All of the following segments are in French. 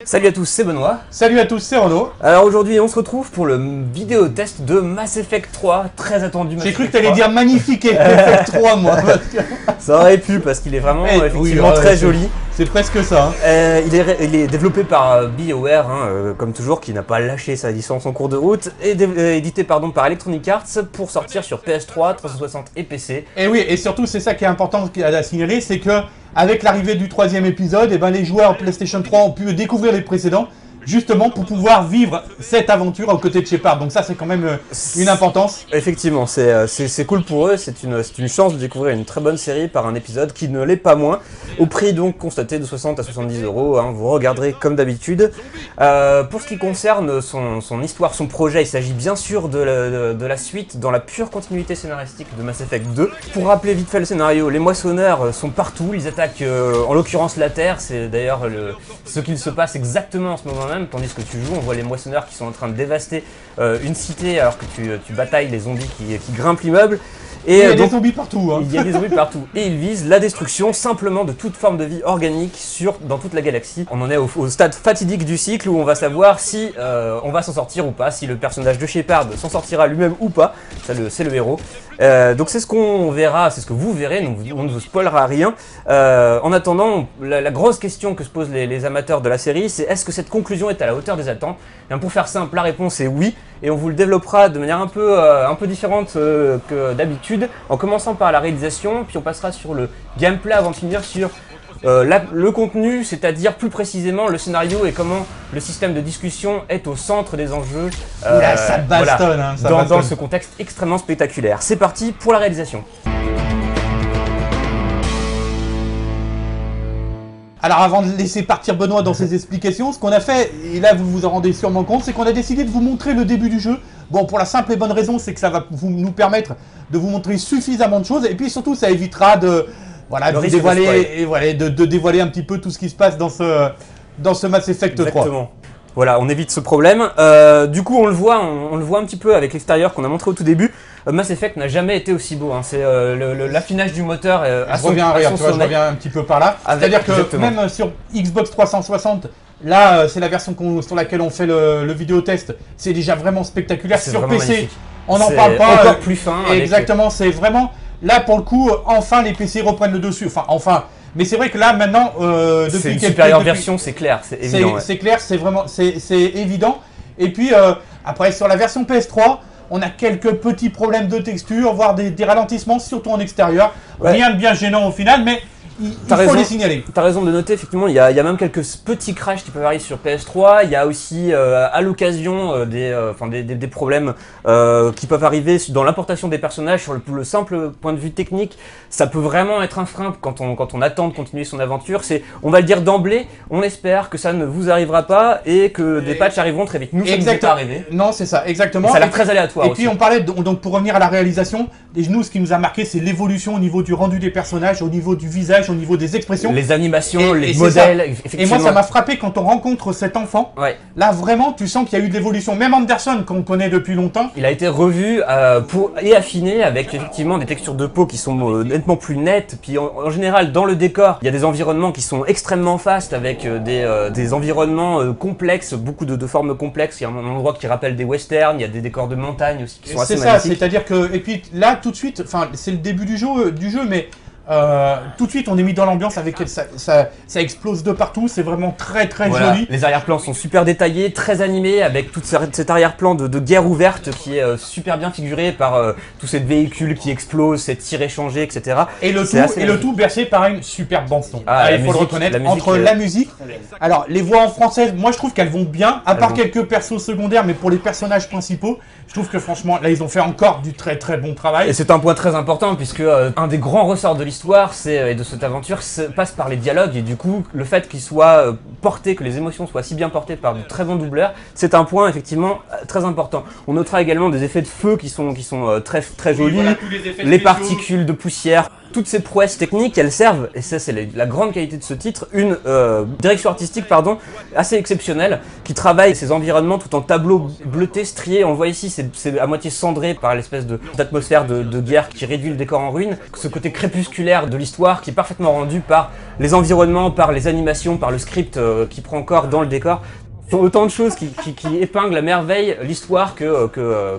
Salut à tous, c'est Benoît. Salut à tous, c'est Renaud. Alors aujourd'hui, on se retrouve pour le vidéo test de Mass Effect 3, très attendu. J'ai cru que tu allais dire magnifique Effect 3, moi. Ça aurait pu, parce qu'il est vraiment effectivement très joli. C'est presque ça. Hein. Il est développé par BioWare, comme toujours, qui n'a pas lâché sa licence en cours de route, et édité par Electronic Arts pour sortir sur PS3, 360 et PC. Et oui, et surtout, c'est ça qui est important à signaler, c'est que avec l'arrivée du troisième épisode, les joueurs PlayStation 3 ont pu découvrir les précédents, justement pour pouvoir vivre cette aventure aux côtés de Shepard. Donc ça, c'est quand même une importance. Effectivement, c'est cool pour eux, c'est une chance de découvrir une très bonne série par un épisode qui ne l'est pas moins, au prix donc constaté de 60 à 70 €, vous regarderez comme d'habitude. Pour ce qui concerne son histoire, son projet, il s'agit bien sûr de la suite dans la pure continuité scénaristique de Mass Effect 2. Pour rappeler vite fait le scénario, les moissonneurs sont partout, ils attaquent en l'occurrence la Terre, c'est d'ailleurs ce qu'il se passe exactement en ce moment même, tandis que tu joues, on voit les moissonneurs qui sont en train de dévaster une cité alors que tu batailles les zombies qui grimpent l'immeuble. Et il y a des zombies partout. Hein. Il y a des zombies partout. Et ils visent la destruction simplement de toute forme de vie organique dans toute la galaxie. On en est au stade fatidique du cycle où on va savoir si on va s'en sortir ou pas, si le personnage de Shepard s'en sortira lui-même ou pas. C'est le héros. Donc c'est ce qu'on verra, c'est ce que vous verrez, on ne vous spoilera rien. En attendant, la grosse question que se posent les amateurs de la série, c'est est-ce que cette conclusion est à la hauteur des attentes? Et pour faire simple, la réponse est oui. Et on vous le développera de manière un peu différente que d'habitude, en commençant par la réalisation, puis on passera sur le gameplay avant de finir sur le contenu, c'est-à-dire plus précisément le scénario et comment le système de discussion est au centre des enjeux. Là, ça bastonne, voilà, dans ce contexte extrêmement spectaculaire. C'est parti pour la réalisation. Alors avant de laisser partir Benoît dans ses explications, ce qu'on a fait, et là vous vous en rendez sûrement compte, c'est qu'on a décidé de vous montrer le début du jeu. Bon, pour la simple et bonne raison, c'est que ça va nous permettre de vous montrer suffisamment de choses, et puis surtout ça évitera de dévoiler un petit peu tout ce qui se passe dans ce Mass Effect 3. Exactement. Voilà, on évite ce problème. Du coup, on le voit un petit peu avec l'extérieur qu'on a montré au tout début. Mass Effect n'a jamais été aussi beau. C'est l'affinage du moteur à son sommet. Je reviens un petit peu par là. C'est-à-dire que même sur Xbox 360, là, c'est la version sur laquelle on fait le vidéo test. C'est déjà vraiment spectaculaire. Sur PC, magnifique. On n'en parle pas. Encore plus fin. Exactement, c'est vraiment... Là, pour le coup, enfin, les PC reprennent le dessus. Enfin... Mais c'est vrai que là, maintenant, depuis une supérieure version, c'est clair, c'est évident. C'est clair, c'est vraiment, c'est évident. Et puis, après, sur la version PS3, on a quelques petits problèmes de texture, voire des ralentissements, surtout en extérieur. Ouais. Rien de bien gênant au final, mais il faut les signaler. T'as raison de noter, effectivement, il y a même quelques petits crashs qui peuvent arriver sur PS3. Il y a aussi, à l'occasion, des problèmes qui peuvent arriver dans l'importation des personnages. Sur le simple point de vue technique, ça peut vraiment être un frein quand on attend de continuer son aventure. On va le dire d'emblée, on espère que ça ne vous arrivera pas et que des patchs arriveront très vite. Nous, ça nous est pas arrivé. Non, c'est ça, exactement. Ça a l'air très aléatoire aussi. Et puis on parlait, donc pour revenir à la réalisation, nous, ce qui nous a marqué, c'est l'évolution au niveau du rendu des personnages, au niveau du visage, au niveau des expressions. Les animations, les modèles, effectivement. Et moi, ça m'a frappé quand on rencontre cet enfant. Ouais. Là, vraiment, tu sens qu'il y a eu de l'évolution. Même Anderson, qu'on connaît depuis longtemps. Il a été revu et affiné avec effectivement des textures de peau qui sont nettement plus nettes. Puis en général, dans le décor, il y a des environnements qui sont extrêmement fastes avec des environnements complexes, beaucoup de formes complexes. Il y a un endroit qui rappelle des westerns, il y a des décors de montagne aussi qui sont assez magnifiques. C'est ça, c'est-à-dire que... Et puis là, tout de suite, enfin, c'est le début du jeu, mais... tout de suite on est mis dans l'ambiance avec ça explose de partout, c'est vraiment très joli. Les arrière-plans sont super détaillés, très animés, avec tout cet arrière-plan de guerre ouverte qui est super bien figuré par tous ces véhicules qui explosent, ces tirs échangés, etc. Et le tout bercé par une superbe bande-son. Il faut le reconnaître, entre la musique. Alors les voix en français, moi je trouve qu'elles vont bien, à part quelques persos secondaires, mais pour les personnages principaux, je trouve que franchement là ils ont fait encore du très bon travail. Et c'est un point très important puisque un des grands ressorts de l'histoire et de cette aventure passe par les dialogues, et du coup le fait qu'ils soient portés, que les émotions soient si bien portées par de très bons doubleurs, c'est un point effectivement très important. On notera également des effets de feu qui sont très jolis, voilà, les particules de poussière. toutes ces prouesses techniques, elles servent, et ça c'est la grande qualité de ce titre, une direction artistique assez exceptionnelle, qui travaille ces environnements tout en tableaux bleutés, striés. On le voit ici, c'est à moitié cendré par l'espèce d'atmosphère de guerre qui réduit le décor en ruine. Ce côté crépusculaire de l'histoire qui est parfaitement rendu par les environnements, par les animations, par le script qui prend corps dans le décor. Ce sont autant de choses qui épinglent à merveille l'histoire que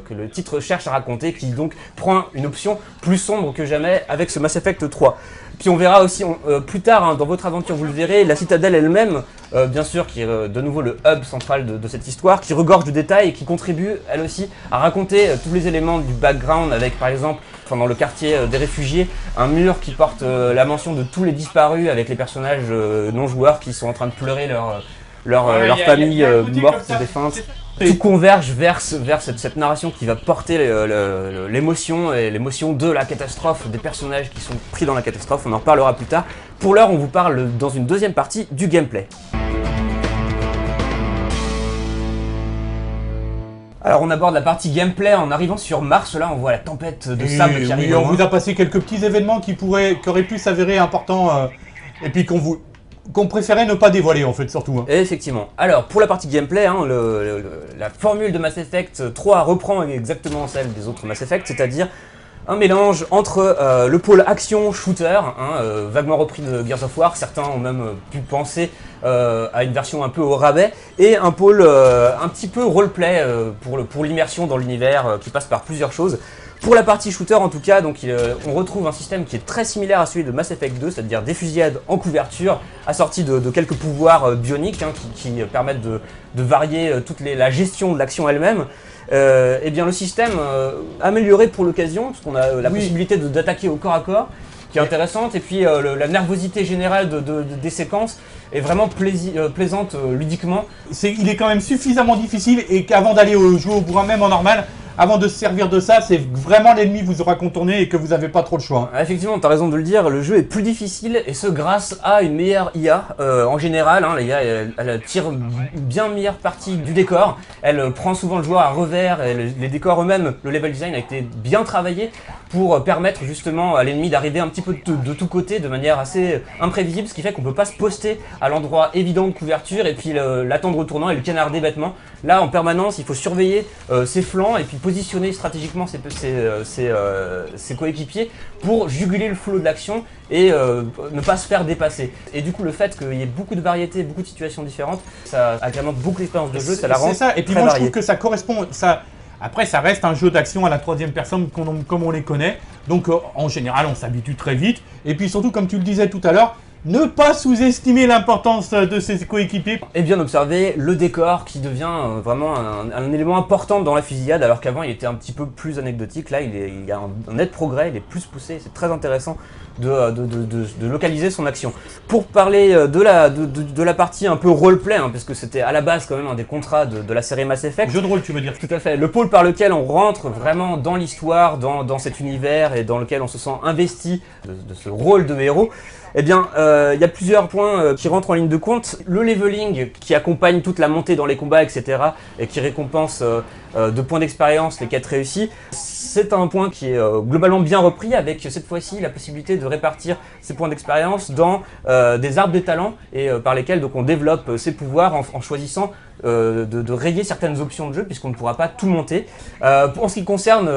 le titre cherche à raconter, qui donc prend une option plus sombre que jamais avec ce Mass Effect 3. Puis on verra aussi plus tard, hein, dans votre aventure, vous le verrez, la citadelle elle-même, bien sûr, qui est de nouveau le hub central de cette histoire, qui regorge de détails et qui contribue, elle aussi, à raconter tous les éléments du background, avec par exemple, dans le quartier des réfugiés, un mur qui porte la mention de tous les disparus, avec les personnages non-joueurs qui sont en train de pleurer leur famille morte, défunte. Tout converge vers cette narration qui va porter l'émotion et l'émotion de la catastrophe, des personnages qui sont pris dans la catastrophe, on en reparlera plus tard. Pour l'heure, on vous parle dans une deuxième partie du gameplay. Alors on aborde la partie gameplay en arrivant sur Mars, là on voit la tempête de sable qui arrive. Oui, on vous a passé quelques petits événements qui auraient pu s'avérer importants et puis qu'on préférait ne pas dévoiler en fait surtout. Hein. Effectivement. Alors pour la partie gameplay, hein, la formule de Mass Effect 3 reprend exactement celle des autres Mass Effect, c'est-à-dire un mélange entre le pôle action shooter, hein, vaguement repris de Gears of War, certains ont même pu penser à une version un peu au rabais, et un pôle un petit peu roleplay pour l'immersion dans l'univers qui passe par plusieurs choses. Pour la partie shooter en tout cas, donc, on retrouve un système qui est très similaire à celui de Mass Effect 2, c'est-à-dire des fusillades en couverture, assorties de quelques pouvoirs bioniques hein, qui permettent de varier la gestion de l'action elle-même. Et bien le système amélioré pour l'occasion, parce qu'on a la possibilité d'attaquer au corps à corps, qui est intéressante, et puis la nervosité générale des séquences est vraiment plaisante ludiquement. Il est quand même suffisamment difficile, et qu'avant d'aller jouer au bourrin même en normal, avant de se servir de ça, c'est vraiment l'ennemi vous aura contourné et que vous n'avez pas trop le choix. Effectivement, tu as raison de le dire, le jeu est plus difficile et ce grâce à une meilleure IA. En général, hein, l'IA elle tire bien meilleure partie du décor, elle prend souvent le joueur à revers, et les décors eux-mêmes, le level design a été bien travaillé pour permettre justement à l'ennemi d'arriver un petit peu de tous côtés de manière assez imprévisible, ce qui fait qu'on ne peut pas se poster à l'endroit évident de couverture et puis l'attendre au tournant et le canarder bêtement. Là, en permanence, il faut surveiller ses flancs et puis positionner stratégiquement ses coéquipiers pour juguler le flot de l'action et ne pas se faire dépasser. Et du coup, le fait qu'il y ait beaucoup de variétés, beaucoup de situations différentes, ça agrémente beaucoup l'expérience de jeu, ça la rend très variée. Et puis moi, je trouve que ça correspond... Après, ça reste un jeu d'action à la troisième personne comme on les connaît. Donc, en général, on s'habitue très vite. Et puis surtout, comme tu le disais tout à l'heure, ne pas sous-estimer l'importance de ses coéquipiers. Et bien observer le décor qui devient vraiment un élément important dans la fusillade, alors qu'avant il était un petit peu plus anecdotique. Là, il y a un net progrès, il est plus poussé. C'est très intéressant de localiser son action. Pour parler de la partie un peu roleplay, hein, parce que c'était à la base quand même un des contrats de la série Mass Effect. Jeu de rôle, tu veux dire? Tout à fait. Le pôle par lequel on rentre vraiment dans l'histoire, dans cet univers et dans lequel on se sent investi de ce rôle de héros. Eh bien, il y a plusieurs points qui rentrent en ligne de compte. Le leveling qui accompagne toute la montée dans les combats, etc. et qui récompense de points d'expérience les quêtes réussies. C'est un point qui est globalement bien repris avec cette fois-ci la possibilité de répartir ces points d'expérience dans des arbres de talent et par lesquels donc, on développe ses pouvoirs en choisissant de rayer certaines options de jeu puisqu'on ne pourra pas tout monter. En ce qui concerne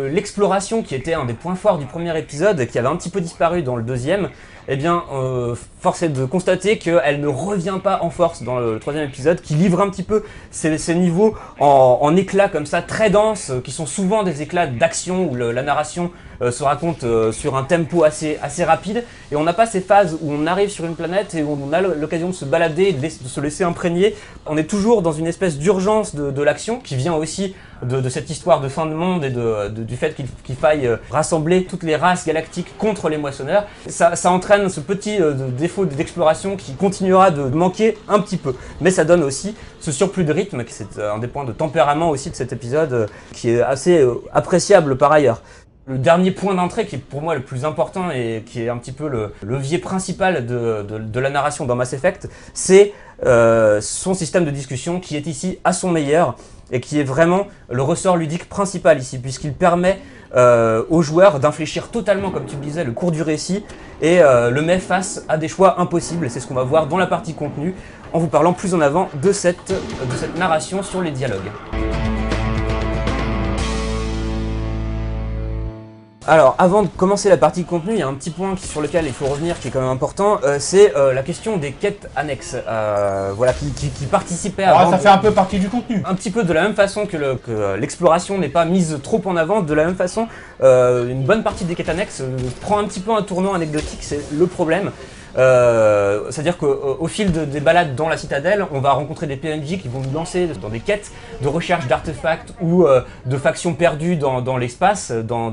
l'exploration qui était un des points forts du premier épisode et qui avait un petit peu disparu dans le deuxième, eh bien, force est de constater qu'elle ne revient pas en force dans le troisième épisode, qui livre un petit peu ces niveaux en éclats comme ça, très denses, qui sont souvent des éclats d'action où la narration se raconte sur un tempo assez rapide, et on n'a pas ces phases où on arrive sur une planète et où on a l'occasion de se balader, de se laisser imprégner. On est toujours dans une espèce d'urgence de l'action qui vient aussi de cette histoire de fin de monde et du fait qu'il faille rassembler toutes les races galactiques contre les moissonneurs. Ça entraîne ce petit défaut d'exploration qui continuera de manquer un petit peu. Mais ça donne aussi ce surplus de rythme, qui c'est un des points de tempérament aussi de cet épisode, qui est assez appréciable par ailleurs. Le dernier point d'entrée qui est pour moi le plus important et qui est un petit peu le levier principal de la narration dans Mass Effect, c'est son système de discussion qui est ici à son meilleur. et qui est vraiment le ressort ludique principal ici, puisqu'il permet aux joueurs d'infléchir totalement, comme tu le disais, le cours du récit et le met face à des choix impossibles. C'est ce qu'on va voir dans la partie contenu en vous parlant plus en avant de cette narration sur les dialogues. Alors, avant de commencer la partie contenu, il y a un petit point sur lequel il faut revenir qui est quand même important, c'est la question des quêtes annexes, voilà, qui participaient à... ça fait un peu partie du contenu. Un petit peu de la même façon que l'exploration n'est pas mise trop en avant, de la même façon, une bonne partie des quêtes annexes prend un petit peu un tournant anecdotique, c'est le problème. C'est-à-dire qu'au fil des balades dans la citadelle, on va rencontrer des PNJ qui vont nous lancer dans des quêtes de recherche d'artefacts ou de factions perdues dans l'espace, dans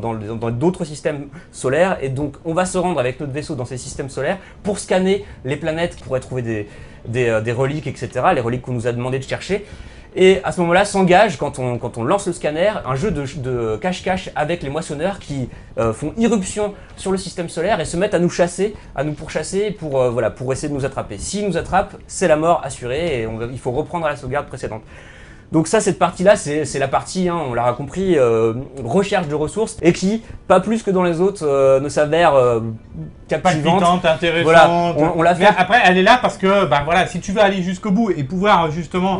d'autres systèmes solaires. Et donc on va se rendre avec notre vaisseau dans ces systèmes solaires pour scanner les planètes qui pourraient trouver des reliques, etc. Les reliques qu'on nous a demandé de chercher. Et à ce moment-là s'engage, quand on lance le scanner, un jeu de cache-cache avec les moissonneurs qui font irruption sur le système solaire et se mettent à nous chasser, à nous pourchasser pour essayer de nous attraper. S'ils nous attrapent, c'est la mort assurée et il faut reprendre la sauvegarde précédente. Donc ça, cette partie-là, c'est la partie, hein, on l'aura compris, recherche de ressources et qui, pas plus que dans les autres, ne s'avère palpitante, intéressante. Voilà, on l'a fait. Mais après, elle est là parce que, voilà, si tu veux aller jusqu'au bout et pouvoir justement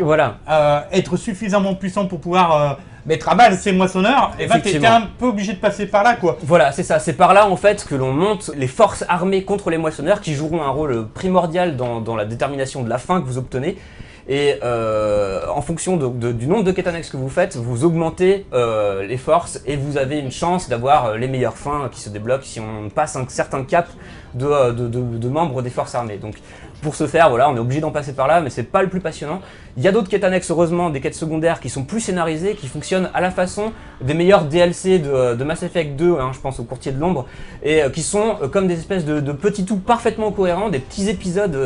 être suffisamment puissant pour pouvoir mettre à balle ces moissonneurs, et t'es un peu obligé de passer par là, quoi. Voilà, c'est ça. C'est par là en fait que l'on monte les forces armées contre les moissonneurs qui joueront un rôle primordial dans la détermination de la fin que vous obtenez. Et en fonction du nombre de quêtes annexes que vous faites, vous augmentez les forces et vous avez une chance d'avoir les meilleures fins qui se débloquent si on passe un certain cap de membres des forces armées. Donc pour ce faire, voilà, on est obligé d'en passer par là, mais c'est pas le plus passionnant. Il y a d'autres quêtes annexes, heureusement, des quêtes secondaires qui sont plus scénarisées, qui fonctionnent à la façon des meilleurs DLC de Mass Effect 2, hein, je pense au Courtier de l'Ombre, et qui sont comme des espèces de petits tout parfaitement cohérents, des petits épisodes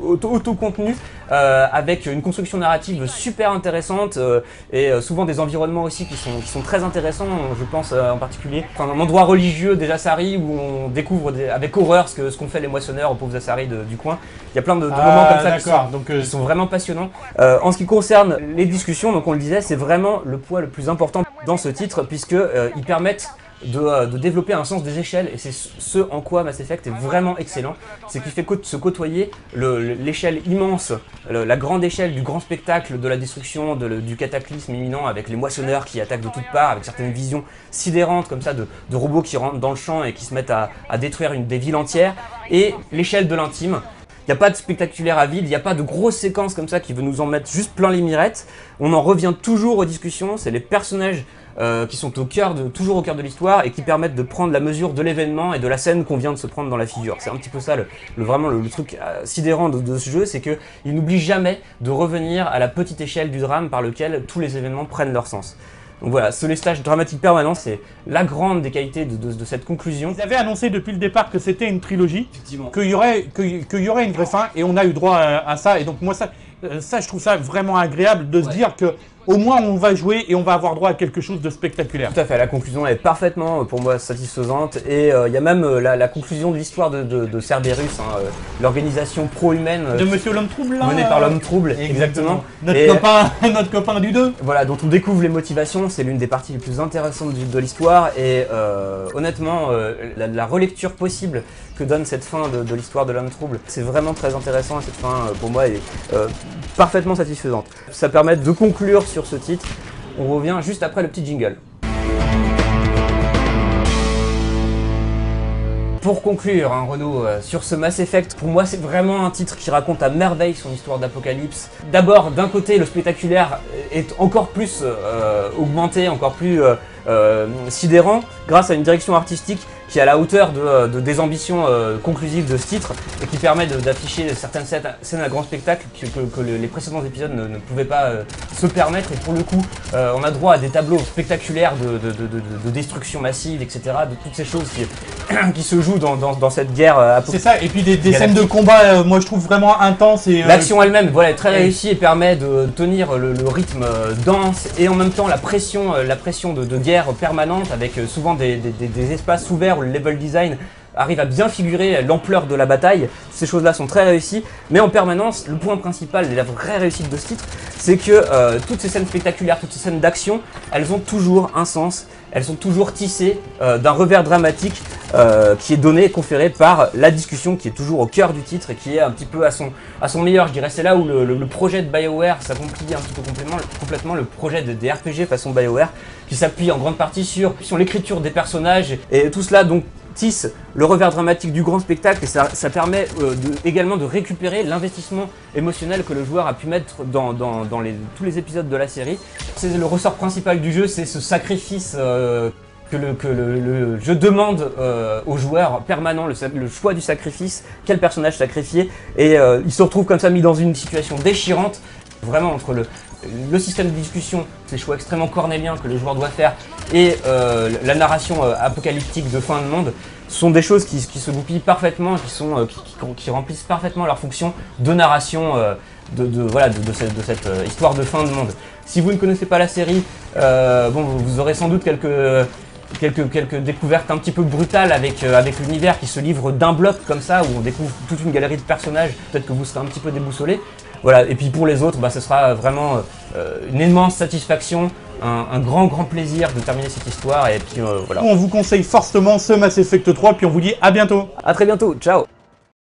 auto-contenus, avec une construction narrative super intéressante, et souvent des environnements aussi qui sont très intéressants, je pense en particulier. Enfin, un endroit religieux des Asari où on découvre avec horreur ce qu'ont fait les moissonneurs aux pauvres Asari du coin. Il y a plein de moments comme ça qui sont vraiment passionnants. En ce qui concerne les discussions, donc on le disait, c'est vraiment le point le plus important dans ce titre, puisque ils permettent de développer un sens des échelles, et c'est ce en quoi Mass Effect est vraiment excellent, c'est qu'il fait se côtoyer l'échelle immense, la grande échelle du grand spectacle de la destruction, du cataclysme imminent, avec les moissonneurs qui attaquent de toutes parts, avec certaines visions sidérantes comme ça de robots qui rentrent dans le champ et qui se mettent à détruire des villes entières, et l'échelle de l'intime. Il n'y a pas de spectaculaire à vide, il n'y a pas de grosses séquences comme ça qui veut nous en mettre juste plein les mirettes. On en revient toujours aux discussions, c'est les personnages qui sont toujours au cœur de l'histoire et qui permettent de prendre la mesure de l'événement et de la scène qu'on vient de se prendre dans la figure. C'est un petit peu ça vraiment le truc sidérant de ce jeu, c'est qu'il n'oublie jamais de revenir à la petite échelle du drame par lequel tous les événements prennent leur sens. Donc voilà, ce lestage dramatique permanent, c'est la grande des qualités de cette conclusion. Ils avaient annoncé depuis le départ que c'était une trilogie, qu'il y aurait une vraie fin, et on a eu droit à ça. Et donc moi, ça je trouve ça vraiment agréable de se dire que au moins on va jouer et on va avoir droit à quelque chose de spectaculaire. Tout à fait, la conclusion est parfaitement pour moi satisfaisante, et il y a même la conclusion de l'histoire de Cerberus, hein, l'organisation pro-humaine de Monsieur l'Homme Trouble, là, menée par l'Homme Trouble, exactement. Notre copain du 2. Voilà, dont on découvre les motivations, c'est l'une des parties les plus intéressantes de l'histoire, et honnêtement, la relecture possible que donne cette fin de l'histoire de l'Homme Trouble, c'est vraiment très intéressant, et cette fin pour moi est parfaitement satisfaisante. Ça permet de conclure sur ce titre. On revient juste après le petit jingle. Pour conclure, hein, Renaud, sur ce Mass Effect, pour moi c'est vraiment un titre qui raconte à merveille son histoire d'apocalypse. D'abord, d'un côté, le spectaculaire est encore plus augmenté, encore plus sidérant, grâce à une direction artistique qui est à la hauteur des ambitions conclusives de ce titre, et qui permet d'afficher certaines scènes à grand spectacle que les précédents épisodes ne pouvaient pas se permettre. Et pour le coup, on a droit à des tableaux spectaculaires de destruction massive, etc., de toutes ces choses qui se jouent dans cette guerre apocalyptique. C'est ça, et puis des scènes de combat, moi je trouve vraiment intenses. L'action elle-même, voilà, est très réussie et permet de tenir le rythme dense, et en même temps la pression de guerre permanente, avec souvent des espaces ouverts où le level design arrive à bien figurer l'ampleur de la bataille. Ces choses-là sont très réussies, mais en permanence, le point principal et la vraie réussite de ce titre, c'est que toutes ces scènes spectaculaires, toutes ces scènes d'action, elles ont toujours un sens, elles sont toujours tissées d'un revers dramatique qui est donné et conféré par la discussion qui est toujours au cœur du titre et qui est un petit peu à son meilleur, je dirais. C'est là où le projet de BioWare s'accomplit un petit peu complètement le projet des RPG façon BioWare, qui s'appuie en grande partie sur l'écriture des personnages et tout cela donc tisse le revers dramatique du grand spectacle, et ça permet également de récupérer l'investissement émotionnel que le joueur a pu mettre dans tous les épisodes de la série. C'est le ressort principal du jeu, c'est ce sacrifice que le jeu demande aux joueurs permanent, le choix du sacrifice, quel personnage sacrifier, et il se retrouve comme ça mis dans une situation déchirante, vraiment entre le système de discussion, ces choix extrêmement cornéliens que le joueur doit faire, et la narration apocalyptique de fin de monde, sont des choses qui se goupillent parfaitement, qui remplissent parfaitement leur fonction de narration de cette histoire de fin de monde. Si vous ne connaissez pas la série, vous aurez sans doute quelques découvertes un petit peu brutales avec l'univers qui se livre d'un bloc comme ça, où on découvre toute une galerie de personnages. Peut-être que vous serez un petit peu déboussolé. Voilà. Et puis pour les autres, ce sera vraiment une immense satisfaction, un grand plaisir de terminer cette histoire. Et puis voilà. On vous conseille fortement ce Mass Effect 3, puis on vous dit à bientôt. À très bientôt, ciao.